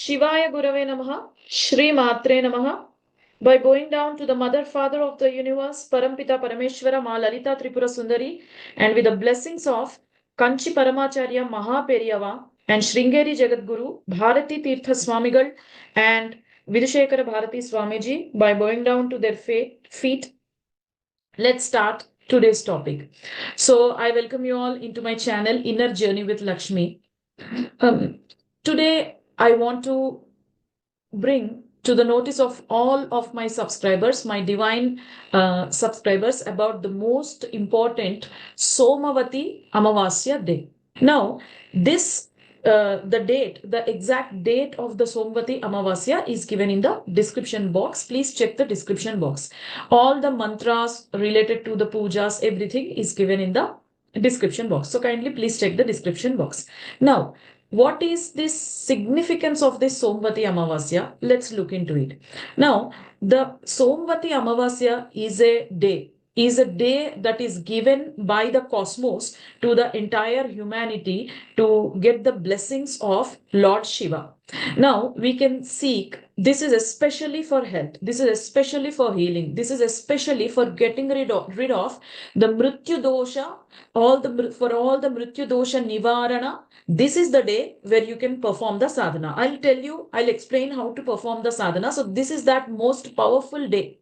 Shivaya Gurave Namaha, Shri Matre Namaha. By bowing down to the Mother, Father of the Universe, Parampita Parameshwara Ma Lalita Tripura Sundari, and with the blessings of Kanchi Paramacharya Mahaperiyava and Sringeri Jagadguru, Bharati Tirtha Swamigal, and Vidishekara Bharati Swamiji, by bowing down to their feet, let's start today's topic. So, I welcome you all into my channel, Inner Journey with Lakshmi. Today, I want to bring to the notice of all of my subscribers, my divine subscribers, about the most important SOMAVATI AMAVASYA day. Now, this the exact date of the SOMAVATI AMAVASYA is given in the description box. Please check the description box. All the mantras related to the pujas, everything is given in the description box. So kindly please check the description box. Now, what is this significance of this SOMAVATI AMAVASYA? Let's look into it. Now, the SOMAVATI AMAVASYA is a day that is given by the cosmos to the entire humanity to get the blessings of Lord Shiva. Now, we can seek, this is especially for health, this is especially for healing, this is especially for getting rid of the Mrityu dosha, for all the Mrityu dosha nivarana. This is the day where you can perform the sadhana. I'll explain how to perform the sadhana. So this is that most powerful day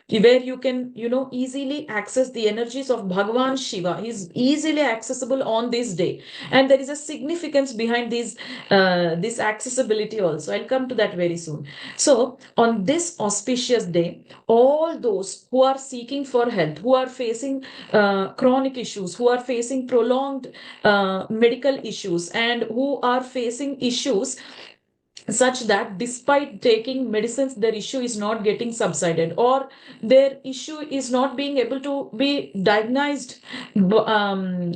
where you can, easily access the energies of Bhagavan Shiva. He's easily accessible on this day. And there is a significance behind this accessibility also. I'll come to that very soon. So on this auspicious day, all those who are seeking for health, who are facing chronic issues, who are facing prolonged medical issues, and who are facing issues such that despite taking medicines, their issue is not getting subsided, or their issue is not being able to be diagnosed by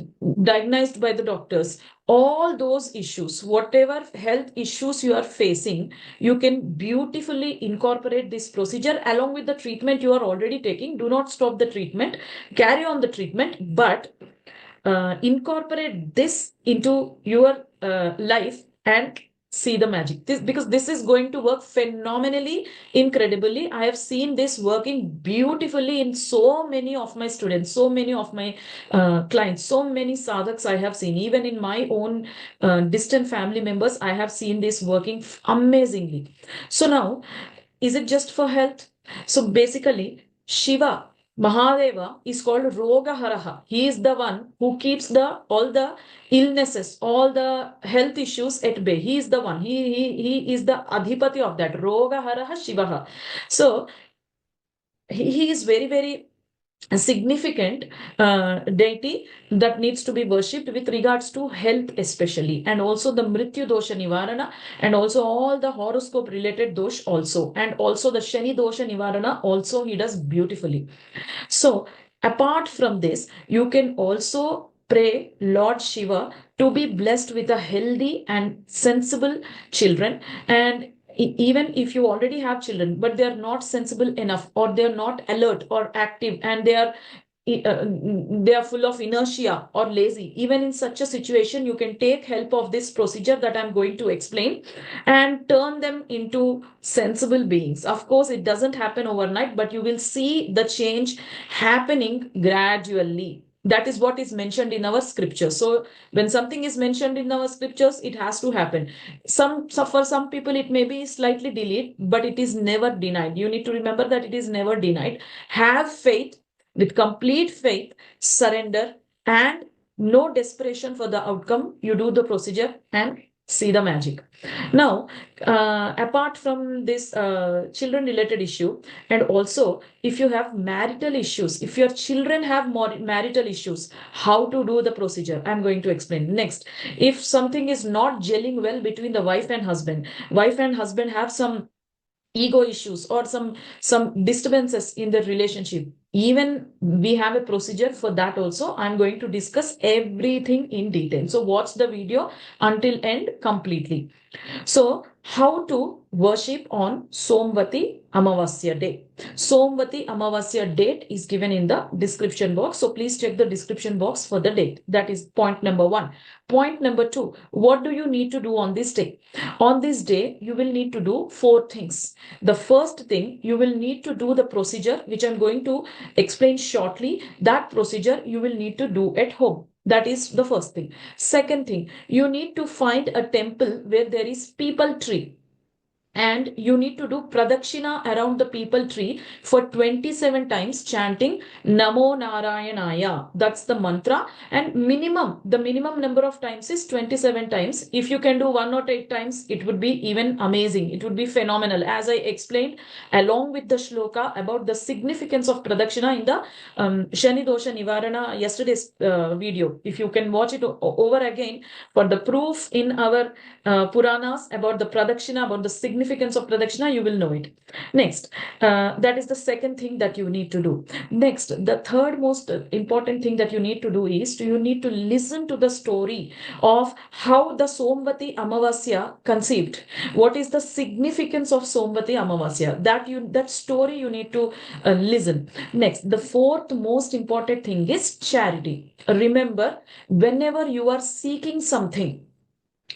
the doctors. All those issues, whatever health issues you are facing, you can beautifully incorporate this procedure along with the treatment you are already taking. Do not stop the treatment, carry on the treatment, but incorporate this into your life and see the magic. Because this is going to work phenomenally, incredibly. I have seen this working beautifully in so many of my students, so many of my clients, so many sadhaks I have seen. Even in my own distant family members, I have seen this working amazingly. So now, is it just for health? So basically, Shiva, Mahadeva, is called Rogaharaha. He is the one who keeps all the illnesses, all the health issues at bay. He is the one. He is the Adhipati of that. Rogaharaha Shivaha. So he is very, very significant deity that needs to be worshipped with regards to health especially, and also the Mrityu dosha nivarana, and also all the horoscope related dosh also, and also the Shani dosha nivarana also he does beautifully. So apart from this, you can also pray Lord Shiva to be blessed with a healthy and sensible children. And even if you already have children but they are not sensible enough, or they are not alert or active, and they are full of inertia or lazy, even in such a situation, you can take help of this procedure that I'm going to explain and turn them into sensible beings. Of course, it doesn't happen overnight, but you will see the change happening gradually. That is what is mentioned in our scriptures. So when something is mentioned in our scriptures, it has to happen. For some people, it may be slightly delayed, but it is never denied. You need to remember that it is never denied. Have faith, with complete faith, surrender, and no desperation for the outcome. You do the procedure and see the magic. Now, apart from this children related issue, and also if you have marital issues, if your children have marital issues, how to do the procedure, I'm going to explain next. If something is not gelling well between the wife and husband have some ego issues or some disturbances in the relationship, even we have a procedure for that also. I'm going to discuss everything in detail, so watch the video until end completely. So how to worship on Somavati Amavasya day. Somavati Amavasya date is given in the description box. So please check the description box for the date. That is point number 1. Point number 2, what do you need to do on this day? On this day, you will need to do 4 things. The first thing, you will need to do the procedure, which I'm going to explain shortly. That procedure you will need to do at home. That is the first thing. Second thing, you need to find a temple where there is people tree, and you need to do pradakshina around the people tree for 27 times, chanting Namo Narayanaya. That's the mantra, and the minimum number of times is 27 times. If you can do 108 times, it would be even amazing. It would be phenomenal. As I explained along with the shloka about the significance of pradakshina in the Shani Dosha Nivarana yesterday's video. If you can watch it over again for the proof in our Puranas about the pradakshina, about the significance of pradakshina, you will know it. Next, that is the second thing that you need to do. Next, the third most important thing that you need to do is you need to listen to the story of how the Somavati Amavasya conceived. What is the significance of Somavati Amavasya? That story you need to listen. Next, the fourth most important thing is charity. Remember, whenever you are seeking something,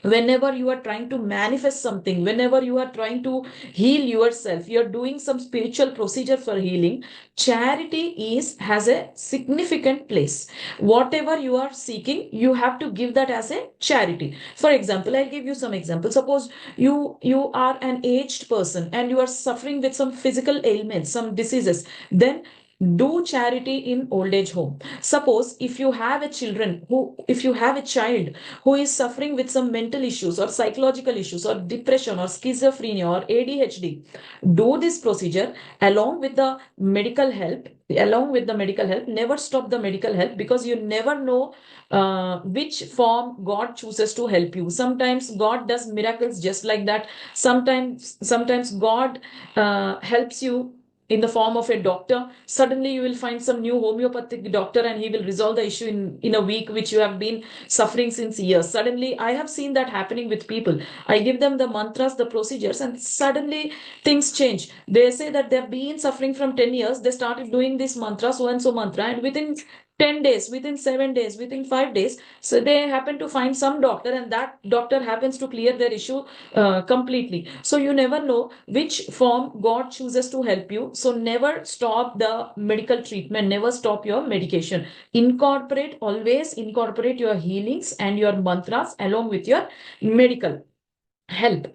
whenever you are trying to manifest something, whenever you are trying to heal yourself, you're doing some spiritual procedure for healing, charity has a significant place. Whatever you are seeking, you have to give that as a charity. For example, I'll give you some examples. Suppose you are an aged person and you are suffering with some physical ailments, some diseases, then do charity in old age home. Suppose if you have a child who is suffering with some mental issues or psychological issues or depression or schizophrenia or ADHD, do this procedure along with the medical help. Never stop the medical help, because you never know which form God chooses to help you. Sometimes God does miracles just like that. Sometimes God helps you in the form of a doctor. Suddenly you will find some new homeopathic doctor and he will resolve the issue in a week, which you have been suffering since years. Suddenly, I have seen that happening with people. I give them the mantras, the procedures, and suddenly things change. They say that they've been suffering from 10 years. They started doing this mantra, so and so mantra, and within 10 days, within 7 days, within 5 days, so they happen to find some doctor, and that doctor happens to clear their issue completely. So you never know which form God chooses to help you. So never stop the medical treatment, never stop your medication. Always incorporate your healings and your mantras along with your medical help,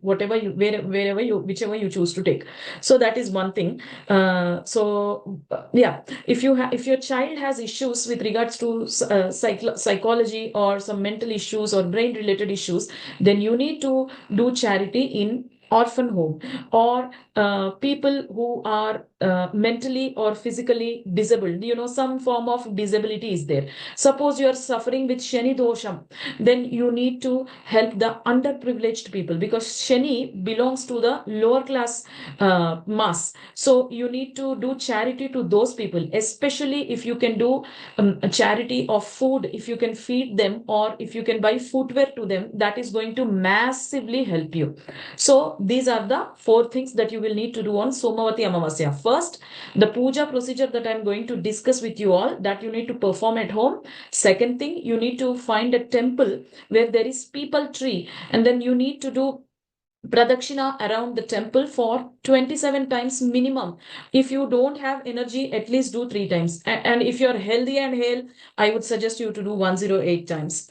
whatever whichever you choose to take. So that is one thing. Yeah, if your child has issues with regards to psychology or some mental issues or brain related issues, then you need to do charity in orphan home, or people who are mentally or physically disabled. Some form of disability is there. Suppose you are suffering with Shani dosham, then you need to help the underprivileged people, because Shani belongs to the lower class mass. So you need to do charity to those people, especially if you can do a charity of food, if you can feed them, or if you can buy footwear to them, that is going to massively help you. So these are the 4 things that you will need to do on Somavati Amavasya. First, the puja procedure that I'm going to discuss with you all, that you need to perform at home. Second thing, you need to find a temple where there is people tree, and then you need to do pradakshina around the temple for 27 times minimum. If you don't have energy, at least do 3 times. And if you're healthy and hale, I would suggest you to do 108 times.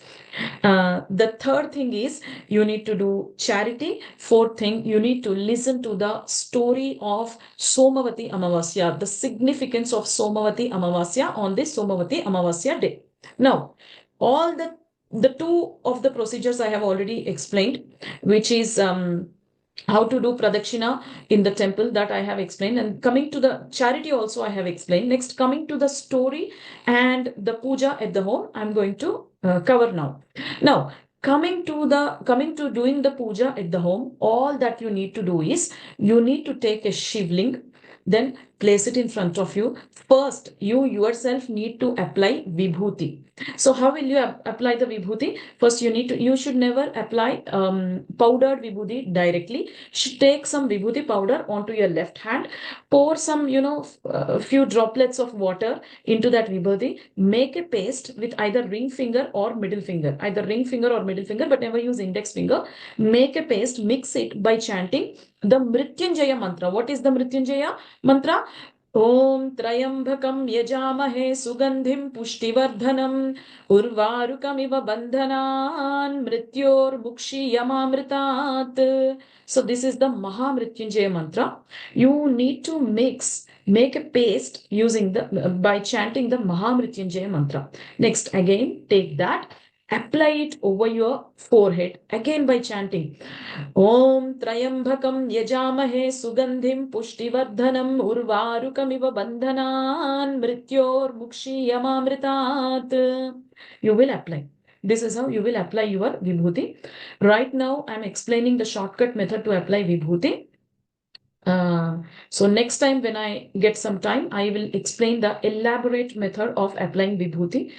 The third thing is you need to do charity. Fourth thing, you need to listen to the story of Somavati Amavasya, the significance of Somavati Amavasya on this Somavati Amavasya day. Now, all the 2 of the procedures I have already explained, which is how to do pradakshina in the temple, that I have explained, and coming to the charity also I have explained. Next, coming to the story and the puja at the home, I'm going to cover now. Now, coming to doing the puja at the home, all that you need to do is you need to take a shivling, then place it in front of you. First, you yourself need to apply vibhuti. So how will you apply the vibhuti? First, you should never apply powdered vibhuti directly. Should take some vibhuti powder onto your left hand, pour some, few droplets of water into that vibhuti, make a paste with either ring finger or middle finger, but never use index finger. Make a paste, mix it by chanting the Mrityunjaya mantra. What is the Mrityunjaya mantra? Om Trayambakam Yajamahe Sugandhim Pushtivardhanam Urvarukamiva Bandhanan Mrityor Bhukshi Yamamritat. So this is the Mahamrityunjaya mantra. You need to make a paste by chanting the Mahamrityunjaya mantra. Next, again, take that, apply it over your forehead, again by chanting Om Trayambakam Yajamahe Sugandhim Pushtivardhanam Urvarukamiva Bandhanan Mrityor Mukshi Yamamritat. You will apply. This is how you will apply your vibhuti. Right now, I am explaining the shortcut method to apply vibhuti. So next time when I get some time, I will explain the elaborate method of applying vibhuti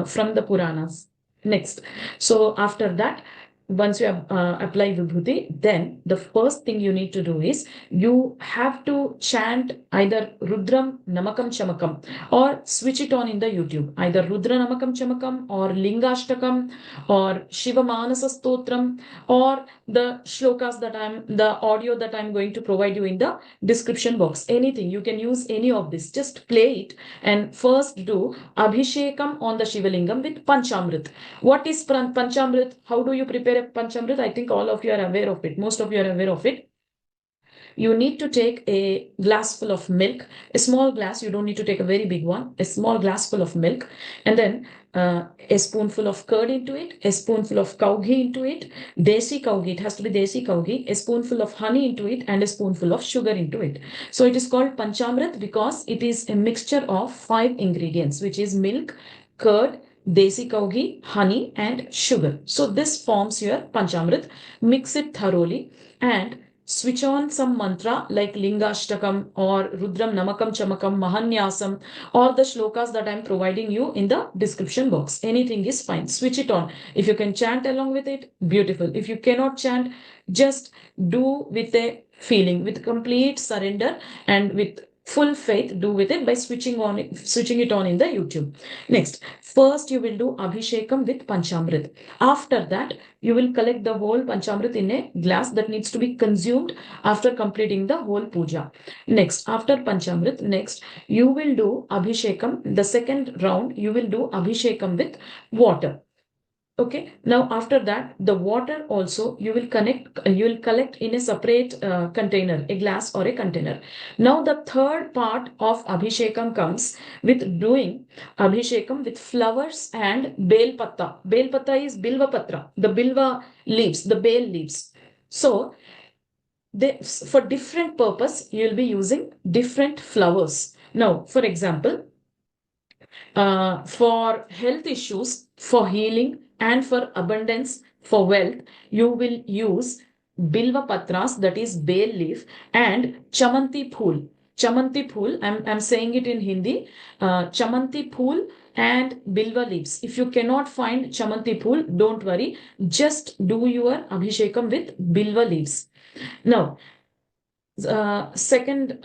from the Puranas. Next. So after that, once you have applied vibhuti, then the first thing you need to do is you have to chant either Rudram Namakam Chamakam or switch it on in the YouTube. Either Rudra Namakam Chamakam or Lingashtakam or Shiva Manasa Stotram or the shlokas the audio that I'm going to provide you in the description box. Anything, you can use any of this. Just play it and first do Abhishekam on the Shivalingam with Panchamrit. What is Panchamrit? How do you prepare a Panchamrit? I think all of you are aware of it. Most of you are aware of it. You need to take a glass full of milk, a small glass, you don't need to take a very big one, a small glass full of milk, and then a spoonful of curd into it, a spoonful of cow ghee into it, desi cow ghee, it has to be desi cow ghee, a spoonful of honey into it, and a spoonful of sugar into it. So it is called Panchamrit because it is a mixture of 5 ingredients, which is milk, curd, desi cow ghee, honey, and sugar. So this forms your Panchamrit. Mix it thoroughly and switch on some mantra like Lingashtakam or Rudram Namakam Chamakam, Mahanyasam, or the shlokas that I'm providing you in the description box. Anything is fine. Switch it on. If you can chant along with it, beautiful. If you cannot chant, just do with a feeling, with complete surrender and with full faith, do with it by switching it on in the YouTube. Next, first you will do Abhishekam with Panchamrit. After that, you will collect the whole Panchamrit in a glass that needs to be consumed after completing the whole puja. Next, after Panchamrit, you will do Abhishekam. The second round, you will do Abhishekam with water. Okay, now after that, the water also you will collect in a separate container, a glass or a container. Now the third part of Abhishekam comes with doing Abhishekam with flowers and bel patta. Bel patta is bilva patra, the bilva leaves, the bale leaves. So for different purpose, you will be using different flowers. Now, for example, for health issues, for healing, and for abundance, for wealth, you will use bilva patras, that is bale leaf, and chamanti phool. Chamanti phool, I'm saying it in Hindi, chamanti phool and bilva leaves. If you cannot find chamanti phool, don't worry, just do your abhishekam with bilva leaves. Now, second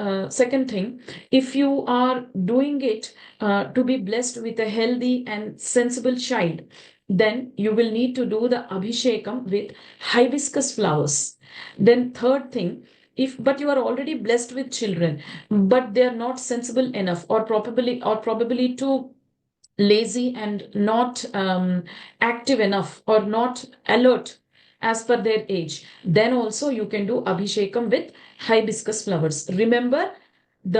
thing, if you are doing it to be blessed with a healthy and sensible child, then you will need to do the abhishekam with hibiscus flowers. Then third thing, but you are already blessed with children, but they are not sensible enough or probably too lazy and not active enough or not alert as per their age, then also you can do abhishekam with hibiscus flowers. Remember, the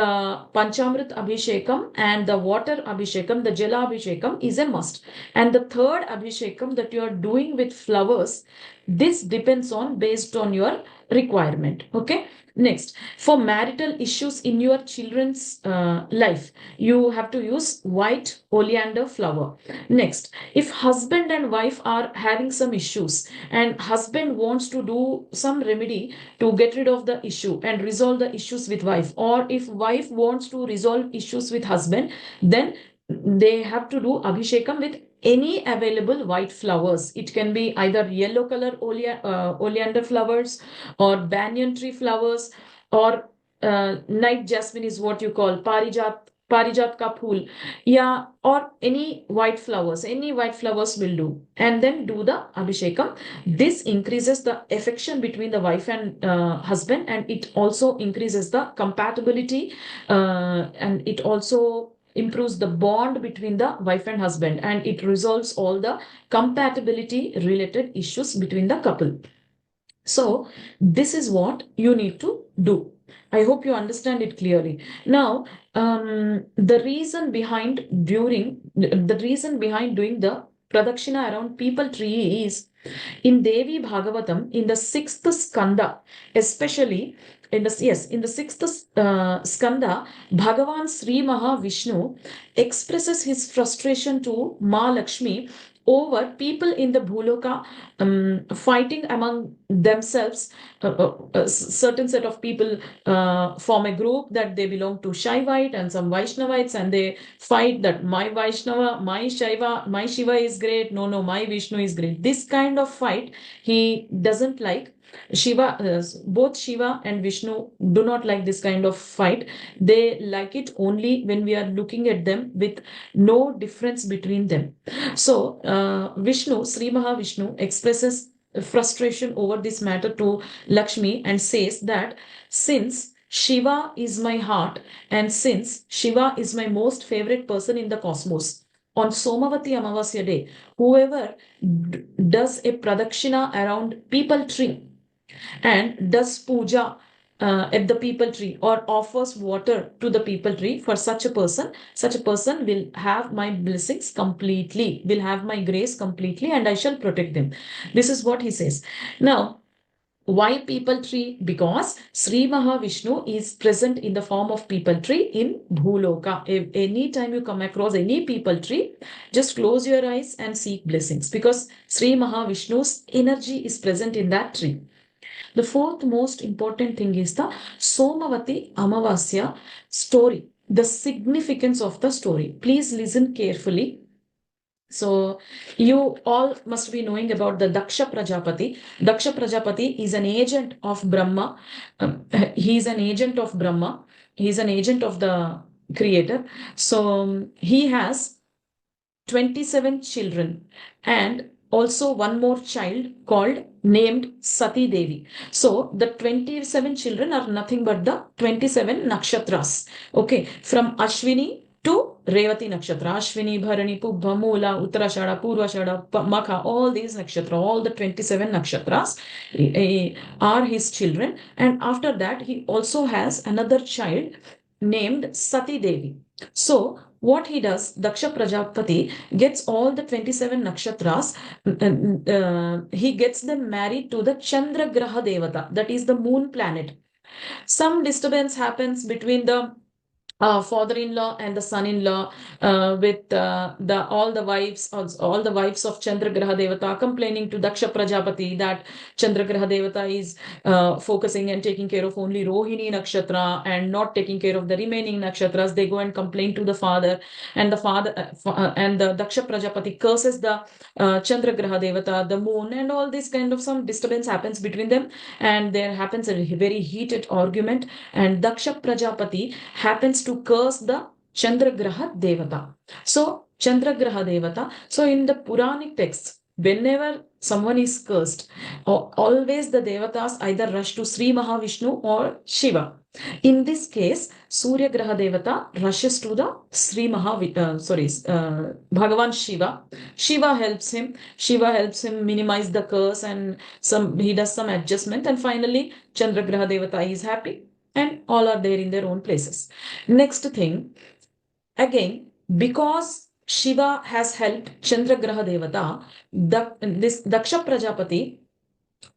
Panchamrit Abhishekam and the water Abhishekam, the Jala Abhishekam is a must. And the third Abhishekam that you are doing with flowers This depends on based on your requirement. Okay. Next, for marital issues in your children's life, you have to use white oleander flower. Next, if husband and wife are having some issues and husband wants to do some remedy to get rid of the issue and resolve the issues with wife, or if wife wants to resolve issues with husband, then they have to do abhishekam with any available white flowers. It can be either yellow color oleander flowers or banyan tree flowers, or night jasmine is what you call parijat ka phool, yeah, or any white flowers will do, and then do the abhishekam. This increases the affection between the wife and husband, and it also increases the compatibility, and it also improves the bond between the wife and husband, and it resolves all the compatibility related issues between the couple. So this is what you need to do. I hope you understand it clearly. Now, the reason behind doing the pradakshina around people tree is in Devi Bhagavatam, in the sixth skanda, especially in the sixth skanda, Bhagavan Sri Mahavishnu expresses his frustration to Ma Lakshmi over people in the Bhuloka fighting among themselves. A certain set of people form a group that they belong to Shaivite and some Vaishnavites, and they fight that my Vaishnava, my Shaiva, my Shiva is great. No, my Vishnu is great. This kind of fight he doesn't like. Both Shiva and Vishnu do not like this kind of fight. They like it only when we are looking at them with no difference between them. So, Vishnu, Sri Mahavishnu, expresses frustration over this matter to Lakshmi and says that since Shiva is my heart and since Shiva is my most favorite person in the cosmos, on Somavati Amavasya day, whoever does a pradakshina around people tree and does puja at the people tree or offers water to the people tree, for such a person will have my blessings completely, will have my grace completely, and I shall protect them. This is what he says. Now, why people tree? Because Sri Mahavishnu is present in the form of people tree in Bhuloka. If any time you come across any people tree, just close your eyes and seek blessings, because Sri Mahavishnu's energy is present in that tree. The fourth most important thing is the Somavati Amavasya story, the significance of the story. Please listen carefully. So, you all must be knowing about the Daksha Prajapati. Daksha Prajapati is an agent of Brahma. He is an agent of Brahma. He is an agent of the Creator. So, he has 27 children and also one more child called named Sati Devi. So the 27 children are nothing but the 27 nakshatras. Okay, from Ashwini to Revati nakshatra, Ashwini, Bharani, Pubha, Mula, Uttarashada, Purvashada, Makha, all these nakshatra, all the 27 nakshatras are his children. And after that, he also has another child named Sati Devi. So what he does, Daksha Prajapati gets all the 27 nakshatras, he gets them married to the Chandra Graha Devata, that is the moon planet. Some disturbance happens between the father-in-law and the son-in-law, with the all the wives of Chandragraha Devata complaining to Daksha Prajapati that Chandragraha Devata is focusing and taking care of only Rohini Nakshatra and not taking care of the remaining nakshatras. They go and complain to the father, and the Daksha Prajapati curses the Chandragraha Devata, the moon, and all this kind of some disturbance happens between them, and there happens a very heated argument, and Daksha Prajapati happens to curse the Chandragraha Devata. So, Chandragraha Devata. So, in the Puranic texts, whenever someone is cursed, always the Devatas either rush to Sri Mahavishnu or Shiva. In this case, Surya Graha Devata rushes to the Bhagavan Shiva. Shiva helps him minimize the curse, and he does some adjustment, and finally Chandragraha Devata is happy, and all are there in their own places. Next thing, again, because Shiva has helped Chandragraha Devata, this Daksha Prajapati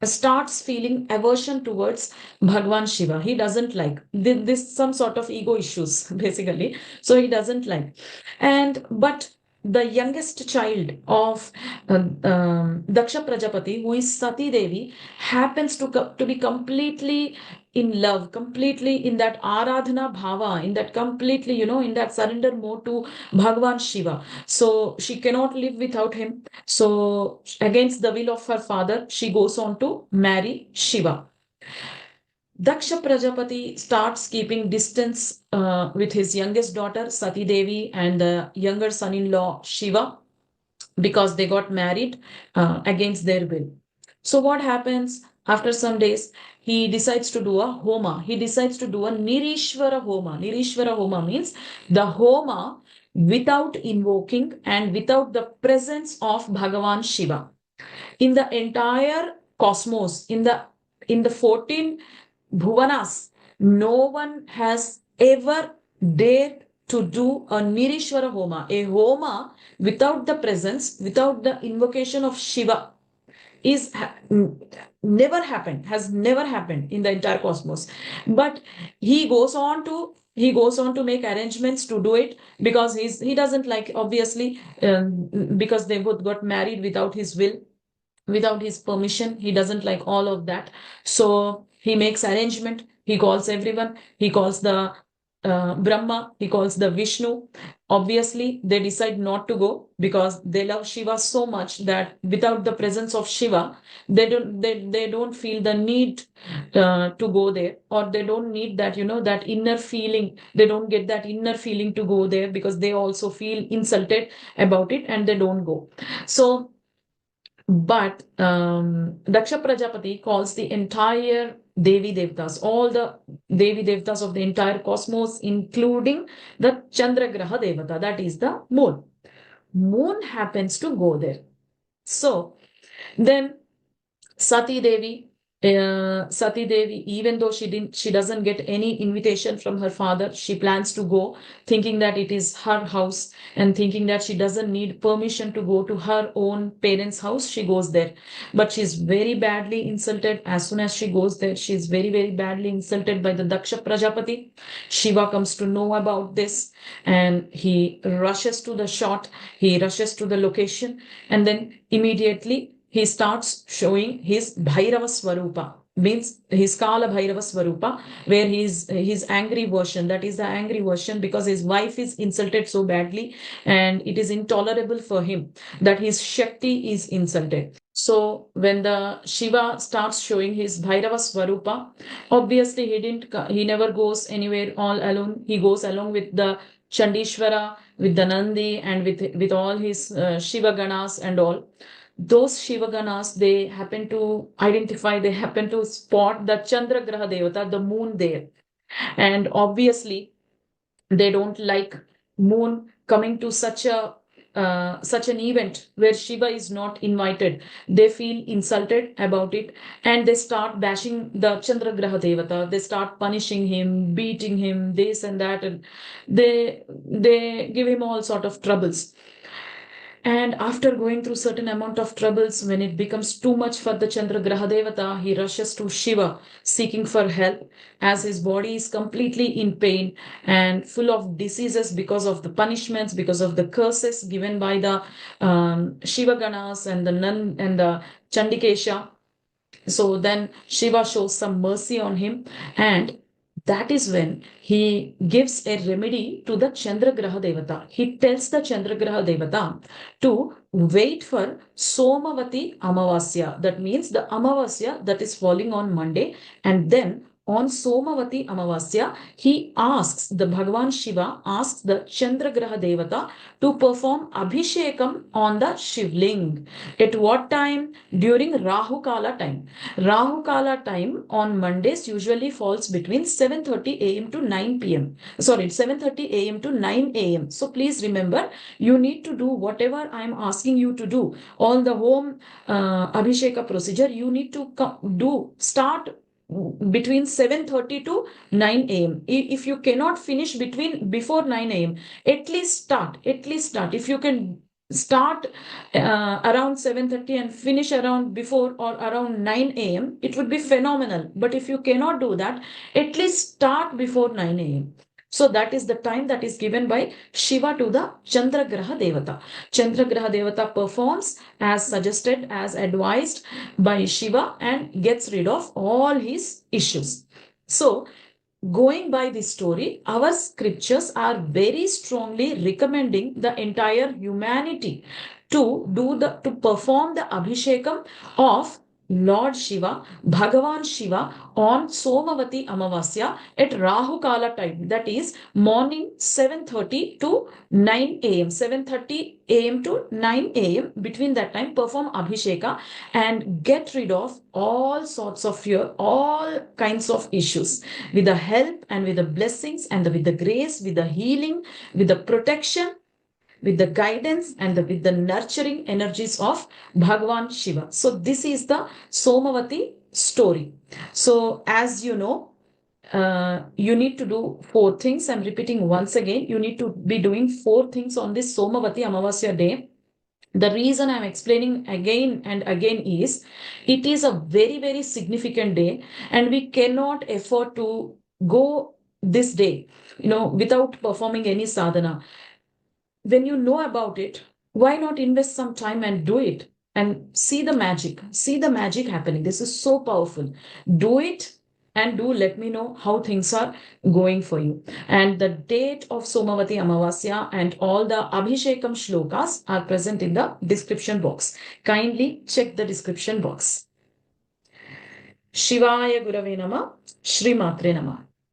starts feeling aversion towards Bhagwan Shiva. He doesn't like this, some sort of ego issues, basically. So he doesn't like. And but the youngest child of Daksha Prajapati, who is Sati Devi, happens to be completely in love, completely in that Aradhana Bhava, in that completely, in that surrender mode to Bhagwan Shiva. So she cannot live without him. So, against the will of her father, she goes on to marry Shiva. Daksha Prajapati starts keeping distance with his youngest daughter, Sati Devi, and the younger son in law, Shiva, because they got married against their will. So, what happens after some days? He decides to do a homa. He decides to do a Nirishwara homa. Nirishwara homa means the homa without invoking and without the presence of Bhagavan Shiva. In the entire cosmos, in the 14 bhuvanas, no one has ever dared to do a Nirishwara homa, a homa without the presence, without the invocation of Shiva, is never happened, has never happened in the entire cosmos. But he goes on to make arrangements to do it, because he doesn't like, obviously, because they both got married without his will, without his permission. He doesn't like all of that. So he makes arrangement. He calls everyone. He calls the Brahma. He calls the Vishnu. Obviously, they decide not to go because they love Shiva so much that without the presence of Shiva, they don't feel the need to go there, or they don't need that, that inner feeling. They don't get that inner feeling to go there because they also feel insulted about it, and they don't go. So but Daksha Prajapati calls the entire Devi Devtas, all the Devi Devtas of the entire cosmos, including the Chandragraha Devata, that is the moon. Moon happens to go there. So then Sati Devi, even though she doesn't get any invitation from her father, she plans to go, thinking that it is her house, and thinking that she doesn't need permission to go to her own parents' house. She goes there, but she's very badly insulted. As soon as she goes there, she's very, very badly insulted by the Daksha Prajapati. Shiva comes to know about this, and he rushes to the shot. He rushes to the location, and then immediately he starts showing his Bhairava Swarupa, means his Kala Bhairava Swarupa, where his angry version, that is the angry version, because his wife is insulted so badly, and it is intolerable for him that his Shakti is insulted. So when the Shiva starts showing his Bhairava Swarupa, obviously he never goes anywhere all alone. He goes along with the Chandishwara, with the Nandi, and with all his Shiva Ganas and all. Those Shiva Ganas, they happen to identify, they happen to spot the Chandra Graha Devata, the moon there. And obviously, they don't like moon coming to such an event where Shiva is not invited. They feel insulted about it, and they start bashing the Chandra Graha Devata. They start punishing him, beating him, this and that, and they give him all sort of troubles. And after going through certain amount of troubles, when it becomes too much for the Chandra Graha Devata, he rushes to Shiva seeking for help, as his body is completely in pain and full of diseases because of the punishments, because of the curses given by the Shiva Ganas and the Nun and the Chandikesha. So then Shiva shows some mercy on him, and that is when he gives a remedy to the Chandragraha Devata. He tells the Chandragraha Devata to wait for Somavati Amavasya. That means the Amavasya that is falling on Monday, and then on Somavati Amavasya, he asks, the Bhagavan Shiva asks the Chandragraha Devata to perform Abhishekam on the Shivling. At what time? During Rahu Kala time. Rahu Kala time on Mondays usually falls between 7:30 a.m. to 9 p.m. Sorry, 7:30 a.m. to 9 a.m. So please remember, you need to do whatever I am asking you to do. All the home Abhisheka procedure, you need to start between 7:30 to 9 a.m. If you cannot finish before 9 a.m., at least start. If you can start around 7:30 and finish around before or around 9 a.m., it would be phenomenal. But if you cannot do that, at least start before 9 a.m. So that is the time that is given by Shiva to the Chandragraha Devata. Chandragraha Devata performs as suggested, as advised by Shiva, and gets rid of all his issues. So, going by this story, our scriptures are very strongly recommending the entire humanity to perform the abhishekam of Lord Shiva, Bhagavan Shiva, on Somavati Amavasya at Rahu Kala time, that is morning 7:30 to 9 a.m. 7:30 a.m. to 9 a.m. Between that time, perform abhisheka and get rid of all sorts of your all kinds of issues with the help and with the blessings and with the grace, with the healing, with the protection, with the guidance and with the nurturing energies of Bhagavan Shiva. So this is the Somavati story. So as you know, you need to do 4 things. I'm repeating once again. You need to be doing 4 things on this Somavati Amavasya day. The reason I'm explaining again and again is it is a very, very significant day, and we cannot afford to go this day, without performing any sadhana. When you know about it, why not invest some time and do it and see the magic happening? This is so powerful. Do it and do let me know how things are going for you. And the date of Somavati Amavasya and all the Abhishekam shlokas are present in the description box. Kindly check the description box. Shivaya Gurave Nama, Shri Matre Nama.